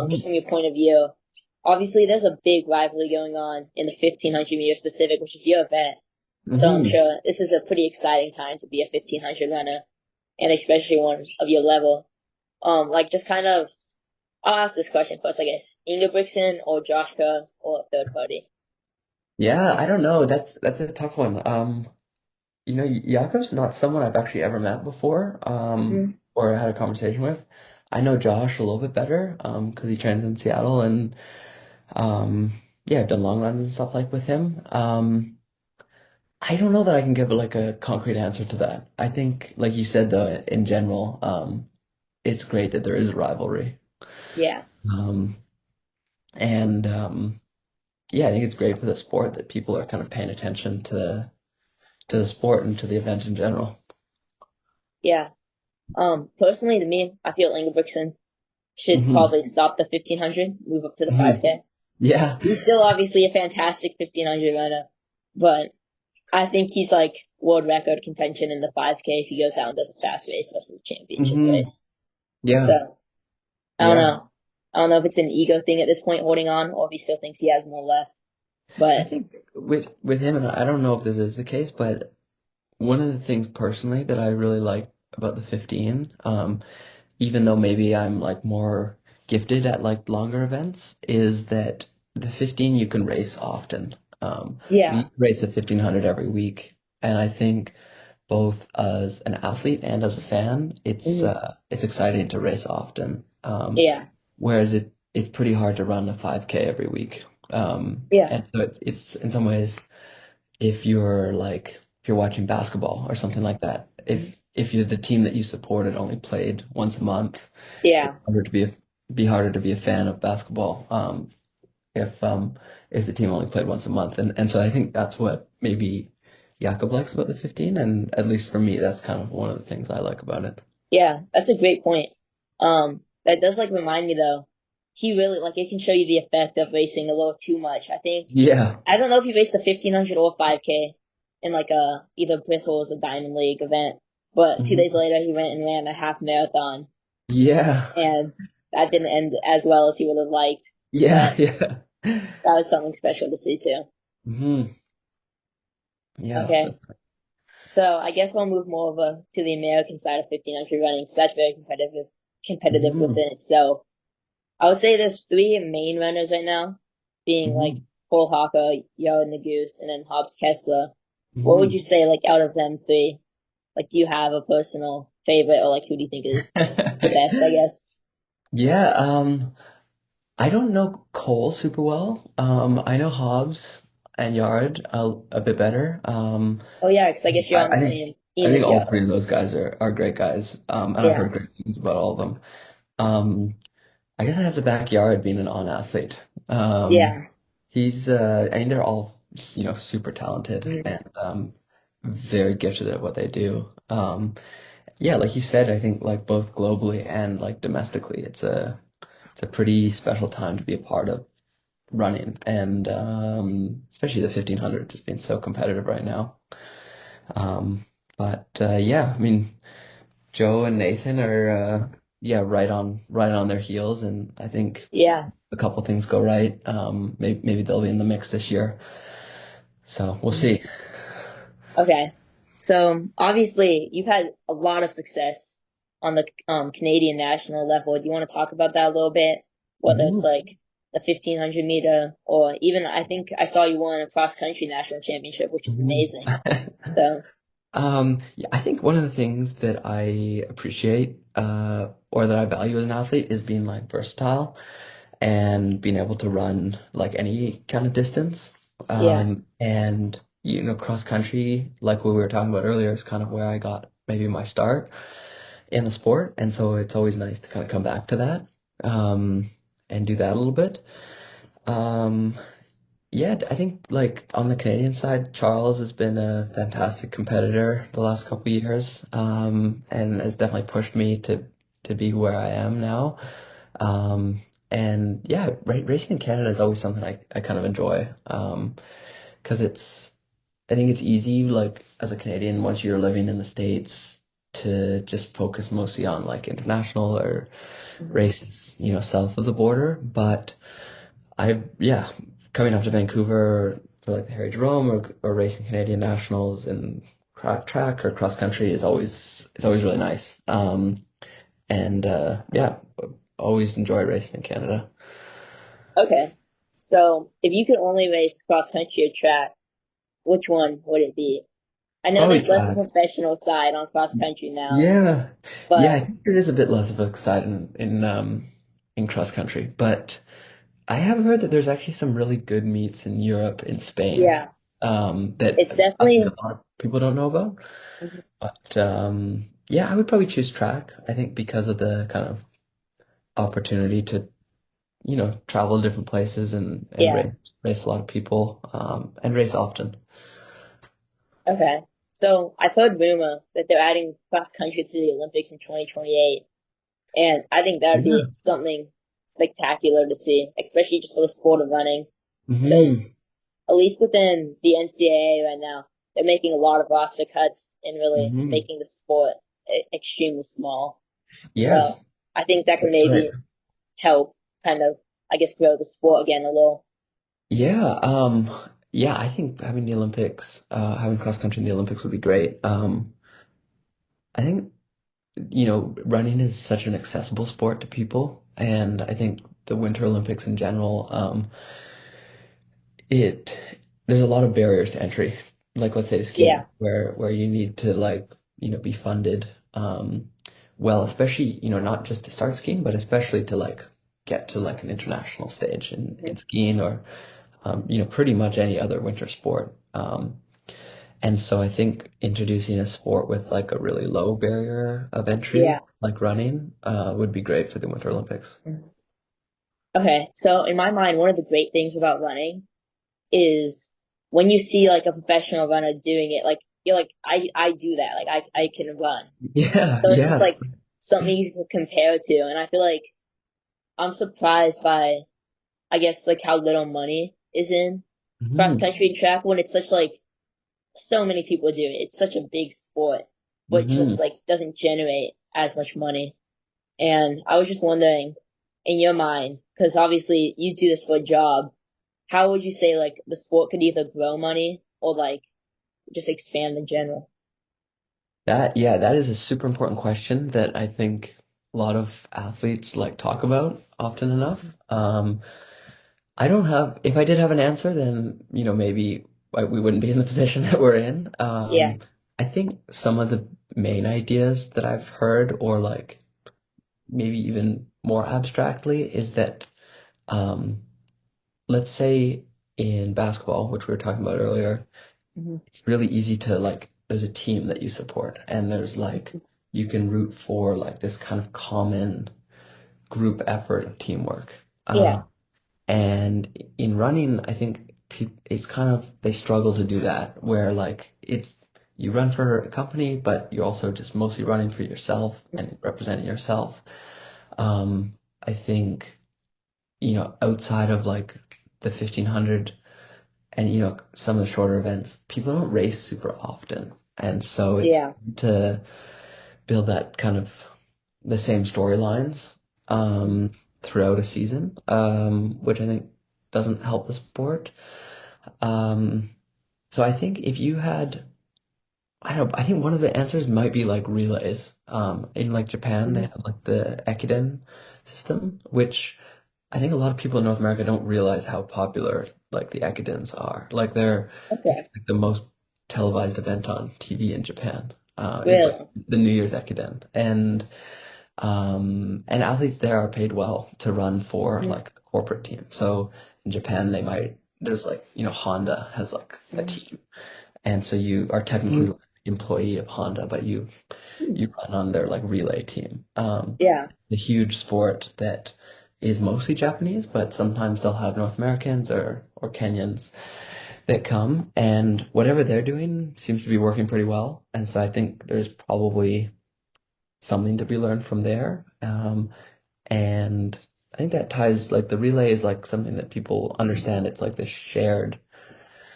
[SPEAKER 4] Just
[SPEAKER 5] Hmm.
[SPEAKER 4] from your point of view, obviously there's a big rivalry going on in the 1500 meter specific, which is your event. So I'm
[SPEAKER 5] Hmm.
[SPEAKER 4] sure this is a pretty exciting time to be a 1500 runner, and especially one of your level. Like just kind of, I'll ask this question first, I guess. Ingebrigtsen or Josh Kerr or third party?
[SPEAKER 5] Yeah, I don't know. That's a tough one. You know, Jakob's not someone I've actually ever met before,
[SPEAKER 4] Hmm.
[SPEAKER 5] or had a conversation with. I know Josh a little bit better, because he trains in Seattle, and um, yeah, I've done long runs and stuff like with him. I don't know that I can give like a concrete answer to that. I think, like you said, though, in general, it's great that there is a rivalry.
[SPEAKER 4] Yeah,
[SPEAKER 5] Um, and yeah, I think it's great for the sport that people are kind of paying attention to the sport and to the event in general.
[SPEAKER 4] yeah. Personally to me, I feel Ingebrigtsen should
[SPEAKER 5] Hmm.
[SPEAKER 4] probably stop the 1500, move up to the
[SPEAKER 5] Hmm.
[SPEAKER 4] 5K.
[SPEAKER 5] Yeah.
[SPEAKER 4] He's still obviously a fantastic 1500 runner, but I think he's like world record contention in the 5K if he goes out and does a fast race versus a championship
[SPEAKER 5] Hmm.
[SPEAKER 4] race.
[SPEAKER 5] Yeah.
[SPEAKER 4] So I don't
[SPEAKER 5] Yeah.
[SPEAKER 4] know. I don't know if it's an ego thing at this point holding on or if he still thinks he has more left.
[SPEAKER 5] I
[SPEAKER 4] But
[SPEAKER 5] think with him, and I don't know if this is the case, but one of the things personally that I really like about the 15, even though maybe I'm like more gifted at like longer events, is that the 15 you can race often. You
[SPEAKER 4] yeah,
[SPEAKER 5] race a 1500 every week, and I think both as an athlete and as a fan,
[SPEAKER 4] mhm,
[SPEAKER 5] it's exciting to race often.
[SPEAKER 4] yeah,
[SPEAKER 5] Whereas it's pretty hard to run a 5K every week.
[SPEAKER 4] yeah,
[SPEAKER 5] And so it's in some ways, if you're watching basketball or something like that, if you're the team that you supported only played once a month, it's
[SPEAKER 4] yeah,
[SPEAKER 5] harder to be harder to be a fan of basketball. If if the team only played once a month, and so I think that's what maybe Jakob likes about the 15, and at least for me, that's kind of one of the things I like about it.
[SPEAKER 4] yeah. That's a great point. That does like remind me though. He really like it can show you the effect of racing a little too much. I think
[SPEAKER 5] Yeah.
[SPEAKER 4] I don't know if he raced the 1500 or 5K in like a either Bristol's or Diamond League event, but 2 days
[SPEAKER 5] Mhm.
[SPEAKER 4] later he went and ran a half marathon,
[SPEAKER 5] Yeah.
[SPEAKER 4] and that didn't end as well as he would have liked.
[SPEAKER 5] Yeah.
[SPEAKER 4] But
[SPEAKER 5] Yeah.
[SPEAKER 4] that was something special to see too.
[SPEAKER 5] Hmm. Yeah.
[SPEAKER 4] Okay, so I guess we'll move more over to the American side of 1500 running because that's very competitive
[SPEAKER 5] Hmm.
[SPEAKER 4] within itself. I would say there's three main runners right now, being like
[SPEAKER 5] Hmm.
[SPEAKER 4] Cole Haka, Yo and the Goose, and then Hobbs Kessler. What would you
[SPEAKER 5] Hmm.
[SPEAKER 4] say, like, out of them three? Like, do you have a personal favorite, or like, who do you think is the best? I guess.
[SPEAKER 5] Yeah, I don't know Cole super well. I know Hobbs and Yard a bit better.
[SPEAKER 4] Oh yeah, because I guess you're
[SPEAKER 5] I,
[SPEAKER 4] on the
[SPEAKER 5] I think
[SPEAKER 4] same
[SPEAKER 5] I
[SPEAKER 4] team
[SPEAKER 5] think
[SPEAKER 4] as
[SPEAKER 5] all
[SPEAKER 4] Joe.
[SPEAKER 5] three of those guys are great guys. And I've
[SPEAKER 4] Yeah.
[SPEAKER 5] heard great things about all of them. Um, I guess I have to back Yard being an on athlete. Um,
[SPEAKER 4] Yeah.
[SPEAKER 5] I mean, they're all just, super talented
[SPEAKER 4] Mhm.
[SPEAKER 5] and very gifted at what they do. Yeah, like you said, I think like both globally and like domestically, it's a pretty special time to be a part of running, and especially the 1500 just being so competitive right now. Um, but yeah, I mean, Joe and Nathan are yeah, right on their heels, and I think
[SPEAKER 4] Yeah.
[SPEAKER 5] a couple things go right. Maybe they'll be in the mix this year. So we'll
[SPEAKER 4] Mhm.
[SPEAKER 5] see.
[SPEAKER 4] Okay. So obviously you've had a lot of success on the Canadian national level. Do you want to talk about that a little bit? Whether it's
[SPEAKER 5] Mhm.
[SPEAKER 4] like the 1500 meter or even I think I saw you won a cross country national championship, which is
[SPEAKER 5] Mhm.
[SPEAKER 4] amazing. So
[SPEAKER 5] Yeah, I think one of the things that I appreciate, or that I value as an athlete is being like versatile and being able to run like any kind of distance.
[SPEAKER 4] yeah.
[SPEAKER 5] And cross country, like what we were talking about earlier, is kind of where I got maybe my start in the sport. And so it's always nice to kind of come back to that, and do that a little bit. Um, yeah, I think like on the Canadian side, Charles has been a fantastic competitor the last couple of years, and has definitely pushed me to be where I am now. And yeah, racing in Canada is always something I kind of enjoy, because I think it's easy like as a Canadian once you're living in the States to just focus mostly on like international or
[SPEAKER 4] Mhm.
[SPEAKER 5] races, south of the border, but. Yeah, coming up to Vancouver for like the Harry Jerome or racing Canadian nationals and track or cross country is always it's always really nice. And yeah, always enjoy racing in Canada.
[SPEAKER 4] Okay. So if you could only race cross country or track, which one would it be? I know
[SPEAKER 5] Probably
[SPEAKER 4] there's less of a
[SPEAKER 5] track.
[SPEAKER 4] professional side on cross country now,
[SPEAKER 5] Yeah, yeah. I
[SPEAKER 4] but
[SPEAKER 5] think there is a bit less of a side in cross country, but I have heard that there's actually some really good meets in Europe, in Spain,
[SPEAKER 4] yeah,
[SPEAKER 5] that
[SPEAKER 4] it's
[SPEAKER 5] I think
[SPEAKER 4] definitely.
[SPEAKER 5] a lot of people don't know about. But yeah, I would probably choose track. I think because of the kind of opportunity to, travel to different places and
[SPEAKER 4] Yeah.
[SPEAKER 5] race a lot of people, and race often.
[SPEAKER 4] Okay. So I've heard rumor that they're adding cross country to the Olympics in 2028, and I think that would be
[SPEAKER 5] Yeah.
[SPEAKER 4] something spectacular to see, especially just for the sport of running, because
[SPEAKER 5] Hmm.
[SPEAKER 4] at least within the NCAA right now, they're making a lot of roster cuts and really
[SPEAKER 5] Hmm.
[SPEAKER 4] making the sport extremely small.
[SPEAKER 5] Yeah,
[SPEAKER 4] So I think that could
[SPEAKER 5] that's right.
[SPEAKER 4] maybe help kind of, I guess, grow the sport again a little.
[SPEAKER 5] Yeah, yeah, I think having the Olympics, having cross country in the Olympics would be great. I think, running is such an accessible sport to people, and I think the Winter Olympics in general, it there's a lot of barriers to entry. Like let's say skiing,
[SPEAKER 4] Yeah.
[SPEAKER 5] where you need to like, be funded, well, especially, not just to start skiing, but especially to like get to like an international stage in skiing or pretty much any other winter sport. And so I think introducing a sport with like a really low barrier of entry,
[SPEAKER 4] Yeah.
[SPEAKER 5] like running, would be great for the Winter Olympics.
[SPEAKER 4] Okay. So in my mind, one of the great things about running is when you see like a professional runner doing it, like you're like, I do that. Like I can run.
[SPEAKER 5] Yeah,
[SPEAKER 4] So it's just
[SPEAKER 5] yeah.
[SPEAKER 4] like something you can compare to. And I feel like I'm surprised by, I guess, like how little money is in cross
[SPEAKER 5] Hmm.
[SPEAKER 4] country track when it's such like so many people do it. It's such a big sport, but
[SPEAKER 5] Hmm.
[SPEAKER 4] just like doesn't generate as much money. And I was just wondering, in your mind, because obviously you do this for a job, how would you say like the sport could either grow money or like just expand in general?
[SPEAKER 5] Yeah, that is a super important question that I think a lot of athletes like talk about often enough. I don't have, if I did have an answer, then, maybe we wouldn't be in the position that we're in.
[SPEAKER 4] Yeah.
[SPEAKER 5] I think some of the main ideas that I've heard or like maybe even more abstractly is that um, let's say in basketball, which we were talking about earlier,
[SPEAKER 4] Hmm.
[SPEAKER 5] it's really easy to like there's a team that you support and there's like you can root for like this kind of common group effort of teamwork.
[SPEAKER 4] Yeah,
[SPEAKER 5] And in running, I think it's kind of they struggle to do that where like it's you run for a company, but you're also just mostly running for yourself and representing yourself. I think, outside of like the 1500 and some of the shorter events, people don't race super often. And so it's
[SPEAKER 4] yeah,
[SPEAKER 5] hard to build that kind of the same storylines throughout a season, which I think doesn't help the sport. Um, so I think if you had, I don't, I think one of the answers might be like relays. In like Japan, they
[SPEAKER 4] hmm,
[SPEAKER 5] have like the Ekiden system, which I think a lot of people in North America don't realize how popular like the Ekidens are. Like they're
[SPEAKER 4] okay,
[SPEAKER 5] like the most televised event on TV in Japan. Is like
[SPEAKER 4] really,
[SPEAKER 5] the New Year's Ekiden, and athletes there are paid well to run for
[SPEAKER 4] hmm,
[SPEAKER 5] like a corporate team. So in Japan, there's like, Honda has like a
[SPEAKER 4] hmm,
[SPEAKER 5] team. And so you are technically like an employee of Honda, but you run on their like relay team.
[SPEAKER 4] yeah,
[SPEAKER 5] A huge sport that is mostly Japanese, but sometimes they'll have North Americans or Kenyans that come, and whatever they're doing seems to be working pretty well. And so I think there's probably something to be learned from there. And I think that ties like the relay is like something that people understand. It's like the shared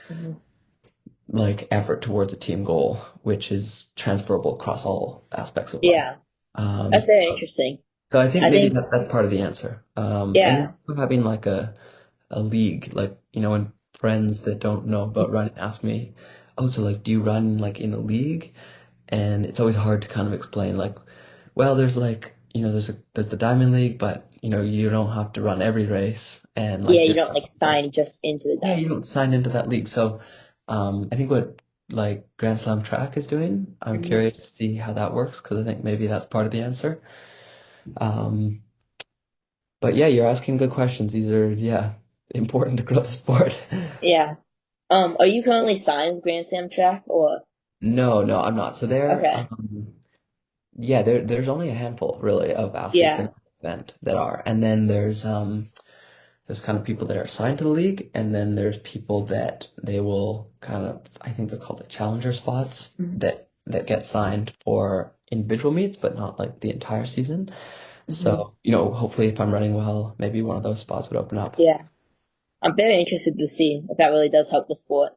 [SPEAKER 4] hmm,
[SPEAKER 5] like effort towards a team goal, which is transferable across all aspects of life.
[SPEAKER 4] yeah. That's
[SPEAKER 5] Um,
[SPEAKER 4] very interesting.
[SPEAKER 5] so I think
[SPEAKER 4] I
[SPEAKER 5] maybe
[SPEAKER 4] think,
[SPEAKER 5] that's part of the answer. And
[SPEAKER 4] yeah,
[SPEAKER 5] then also having like a league, like, when friends that don't know about running ask me, oh, so like, do you run like in a league? And it's always hard to kind of explain like, well, there's like, there's the Diamond League, but you don't have to run every race and
[SPEAKER 4] yeah,
[SPEAKER 5] like
[SPEAKER 4] you
[SPEAKER 5] there's
[SPEAKER 4] don't like sign just into the
[SPEAKER 5] yeah, you
[SPEAKER 4] diamond.
[SPEAKER 5] don't sign into that league. So I think what like Grand Slam track is doing, I'm
[SPEAKER 4] Hmm.
[SPEAKER 5] curious to see how that works because I think maybe that's part of the answer. Um, but yeah, you're asking good questions. These are, yeah, important to grow the sport.
[SPEAKER 4] Yeah. Are you currently signed with Grand Slam track or?
[SPEAKER 5] No, no, I'm not. So
[SPEAKER 4] Okay.
[SPEAKER 5] yeah, there's only a handful really of athletes in
[SPEAKER 4] Yeah.
[SPEAKER 5] the event that are, and then there's kind of people that are assigned to the league, and then there's people that they will kind of, I think they're called the challenger spots
[SPEAKER 4] Mhm.
[SPEAKER 5] that get signed for individual meets, but not like the entire season.
[SPEAKER 4] Mhm.
[SPEAKER 5] So, hopefully if I'm running well, maybe one of those spots would open up.
[SPEAKER 4] Yeah. I'm very interested to see if that really does help the sport.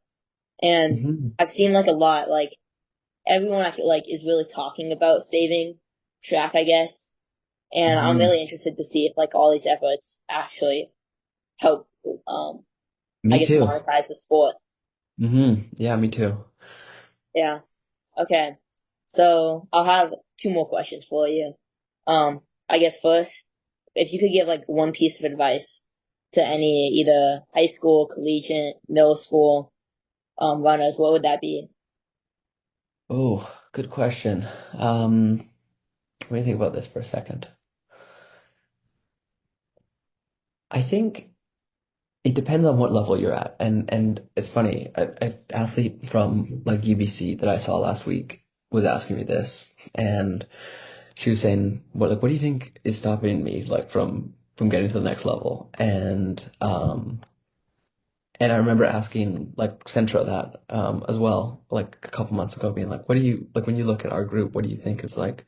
[SPEAKER 4] And
[SPEAKER 5] Hmm.
[SPEAKER 4] I've seen like a lot, like everyone I feel like is really talking about saving track, I guess. And I'm
[SPEAKER 5] Hmm.
[SPEAKER 4] really interested to see if like all these efforts actually help, um, I
[SPEAKER 5] Me
[SPEAKER 4] guess
[SPEAKER 5] too.
[SPEAKER 4] monetize the sport.
[SPEAKER 5] Yeah, me too.
[SPEAKER 4] Yeah. Okay. So I'll have two more questions for you. I guess first, if you could give like one piece of advice to any either high school, collegiate, middle school, runners, what would that be?
[SPEAKER 5] Oh, good question. Let me think about this for a second. I think it depends on what level you're at. And it's funny, an athlete from like UBC that I saw last week was asking me this, and she was saying, what do you think is stopping me like from getting to the next level?" And I remember asking like Centra that as well, like a couple months ago, being like, what do you like when you look at our group, what do you think is like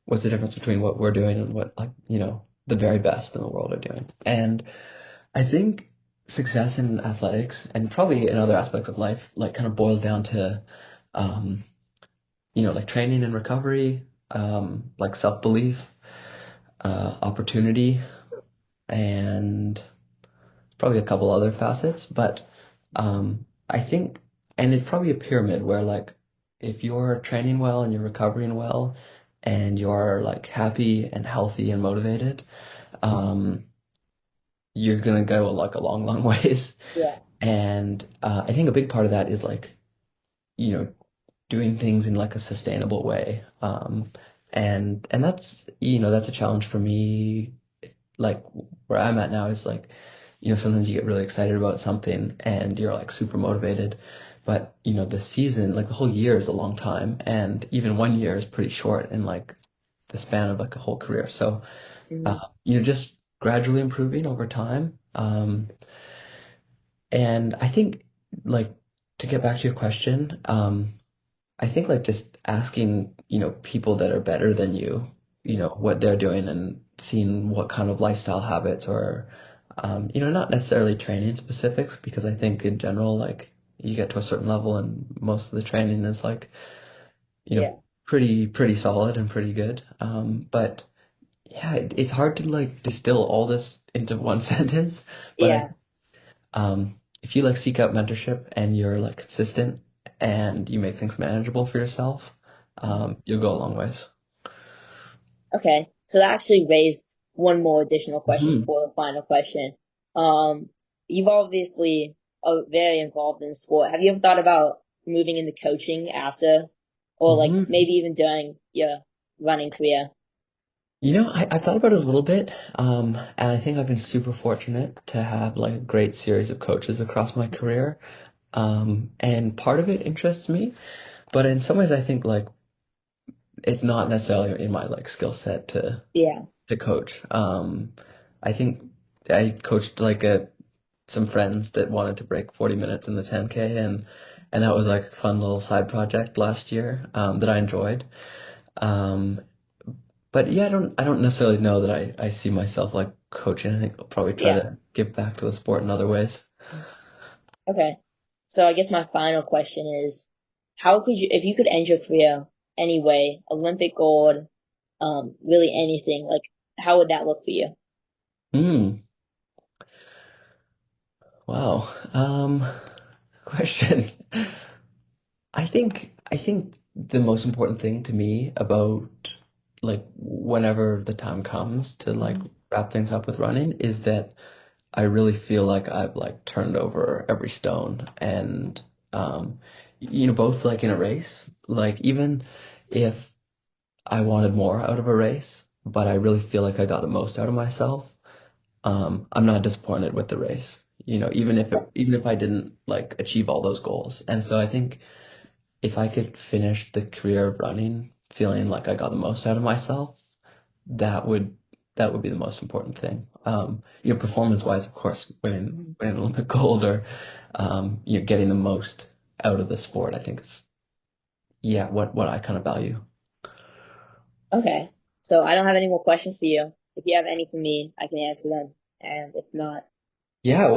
[SPEAKER 5] what's the difference between what we're doing and what like, the very best in the world are doing? And I think success in athletics and probably in other aspects of life, like kind of boils down to, um, like training and recovery, like self-belief, opportunity, and probably a couple other facets. But I think, and it's probably a pyramid where like if you're training well and you're recovering well and you're like happy and healthy and motivated, um, you're gonna go like a long, long ways.
[SPEAKER 4] Yeah.
[SPEAKER 5] And I think a big part of that is like, you know, doing things in like a sustainable way. And that's, that's a challenge for me. Like where I'm at now is like, sometimes you get really excited about something and you're like super motivated. But, the season, like the whole year is a long time. And even 1 year is pretty short in like the span of like a whole career. So,
[SPEAKER 4] Mhm.
[SPEAKER 5] just gradually improving over time. And I think like to get back to your question, I think like just asking, people that are better than you, what they're doing and seeing what kind of lifestyle habits or, not necessarily training specifics, because I think in general, like you get to a certain level and most of the training is like,
[SPEAKER 4] Yeah,
[SPEAKER 5] pretty solid and pretty good. But yeah, it's hard to like distill all this into one sentence, but
[SPEAKER 4] yeah.
[SPEAKER 5] if you like seek out mentorship and you're like consistent and you make things manageable for yourself, you'll go a long ways.
[SPEAKER 4] Okay, so that actually raised one more additional question
[SPEAKER 5] Hmm.
[SPEAKER 4] for the final question. Um, you've obviously very involved in sport. Have you ever thought about moving into coaching after, or like
[SPEAKER 5] Hmm.
[SPEAKER 4] maybe even during your running career?
[SPEAKER 5] I thought about it a little bit, and I think I've been super fortunate to have like a great series of coaches across my career. And part of it interests me, but in some ways I think like it's not necessarily in my like skill set
[SPEAKER 4] Yeah.
[SPEAKER 5] to coach. I think I coached like some friends that wanted to break 40 minutes in the 10K, and that was like a fun little side project last year that I enjoyed. Um, but yeah, I don't necessarily know that I see myself like coaching. I think I'll probably try
[SPEAKER 4] Yeah.
[SPEAKER 5] to give back to the sport in other ways.
[SPEAKER 4] Okay. So I guess my final question is, how could you, if you could end your career anyway, Olympic gold, really anything, like how would that look for you?
[SPEAKER 5] Hmm. Wow. Question. I think the most important thing to me about like whenever the time comes to like wrap things up with running is that I really feel like I've like turned over every stone and both like in a race, like even if I wanted more out of a race, but I really feel like I got the most out of myself, I'm not disappointed with the race. Even if I didn't like achieve all those goals. And so I think if I could finish the career of running feeling like I got the most out of myself, that would that would be the most important thing. Performance wise, of course, winning Olympic gold or getting the most out of the sport, I think is yeah, what I kind of value.
[SPEAKER 4] Okay. So I don't have any more questions for you. If you have any for me, I can answer them. And if not,
[SPEAKER 5] Yeah,
[SPEAKER 4] uh,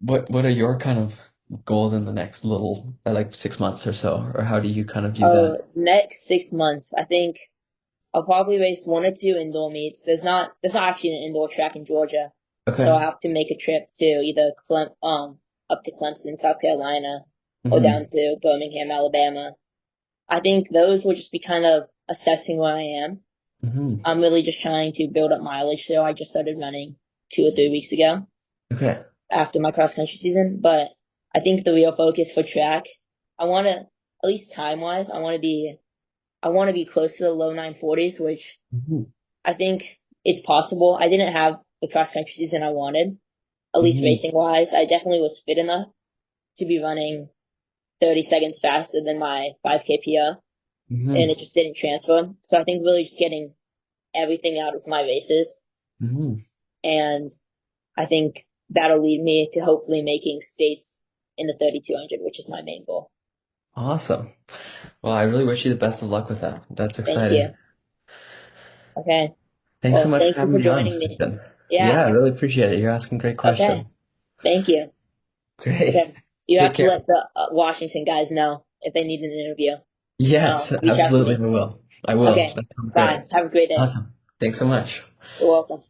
[SPEAKER 5] what are your kind of goals in the next little like 6 months or so, or how do you kind of view that?
[SPEAKER 4] next 6 months, I think I'll probably race one or two indoor meets. There's not actually an indoor track in Georgia, so
[SPEAKER 5] Okay.
[SPEAKER 4] I'll have to make a trip to either up to Clemson, South Carolina, or
[SPEAKER 5] Hmm.
[SPEAKER 4] down to Birmingham, Alabama. I think those will just be kind of assessing where I am.
[SPEAKER 5] Hmm.
[SPEAKER 4] I'm really just trying to build up mileage, so I just started running 2 or 3 weeks ago
[SPEAKER 5] Okay.
[SPEAKER 4] after my cross country season. But I think the real focus for track, I want to, at least time wise, I want to be close to the low 940s, which
[SPEAKER 5] Hmm.
[SPEAKER 4] I think it's possible. I didn't have the cross country season I wanted, at least
[SPEAKER 5] Hmm.
[SPEAKER 4] racing wise. I definitely was fit enough to be running 30 seconds faster than my 5K PR, and
[SPEAKER 5] Hmm.
[SPEAKER 4] it just didn't transfer. So I think really just getting everything out of my races,
[SPEAKER 5] Hmm.
[SPEAKER 4] and I think that'll lead me to hopefully making states in the 3200, which is my main goal.
[SPEAKER 5] Awesome. Well, I really wish you the best of luck with that. That's
[SPEAKER 4] Thank you.
[SPEAKER 5] exciting.
[SPEAKER 4] Okay.
[SPEAKER 5] Thanks so
[SPEAKER 4] Well,
[SPEAKER 5] much for
[SPEAKER 4] thank you
[SPEAKER 5] having
[SPEAKER 4] for
[SPEAKER 5] me on,
[SPEAKER 4] joining me.
[SPEAKER 5] Ethan. Yeah,
[SPEAKER 4] Yeah.
[SPEAKER 5] I really appreciate it. You're asking great
[SPEAKER 4] Okay.
[SPEAKER 5] questions.
[SPEAKER 4] Thank you.
[SPEAKER 5] Great.
[SPEAKER 4] Okay. You
[SPEAKER 5] Take
[SPEAKER 4] have to
[SPEAKER 5] care.
[SPEAKER 4] let the Washington guys know if they need an interview.
[SPEAKER 5] Yes,
[SPEAKER 4] Reach out to
[SPEAKER 5] absolutely,
[SPEAKER 4] me.
[SPEAKER 5] I will. I will.
[SPEAKER 4] Okay.
[SPEAKER 5] That sounds great.
[SPEAKER 4] Bye. Have a great day.
[SPEAKER 5] Awesome. Thanks so much.
[SPEAKER 4] You're welcome.